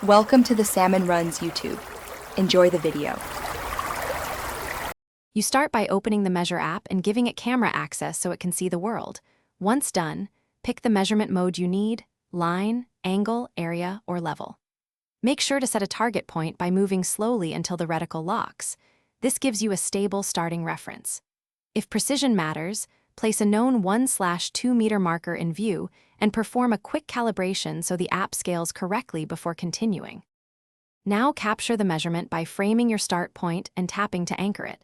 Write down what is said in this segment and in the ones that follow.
Welcome to the Salmon Runs YouTube. Enjoy the video. You start by opening the Measure app and giving it camera access so it can see the world. Once done, pick the measurement mode you need: line, angle, area, or level. Make sure to set a target point by moving slowly until the reticle locks. This gives you a stable starting reference. If precision matters, place a known 1/2 meter marker in view and perform a quick calibration so the app scales correctly before continuing. Now capture the measurement by framing your start point and tapping to anchor it.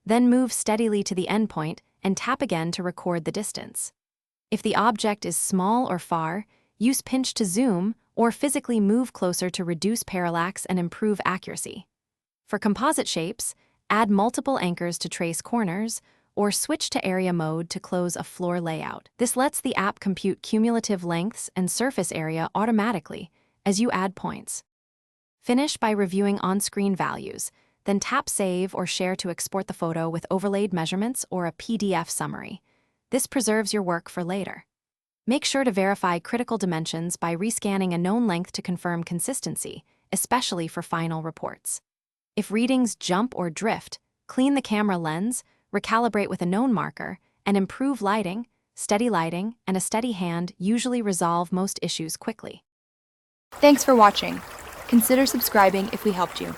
Then move steadily to the end point and tap again to record the distance. If the object is small or far, use pinch to zoom or physically move closer to reduce parallax and improve accuracy. For composite shapes, add multiple anchors to trace corners, or switch to area mode to close a floor layout. This lets the app compute cumulative lengths and surface area automatically as you add points. Finish by reviewing on-screen values, then tap Save or Share to export the photo with overlaid measurements or a PDF summary. This preserves your work for later. Make sure to verify critical dimensions by rescanning a known length to confirm consistency, especially for final reports. If readings jump or drift, clean the camera lens, recalibrate with a known marker, and improve lighting. Steady lighting and a steady hand usually resolve most issues quickly. Thanks for watching. Consider subscribing if we helped you.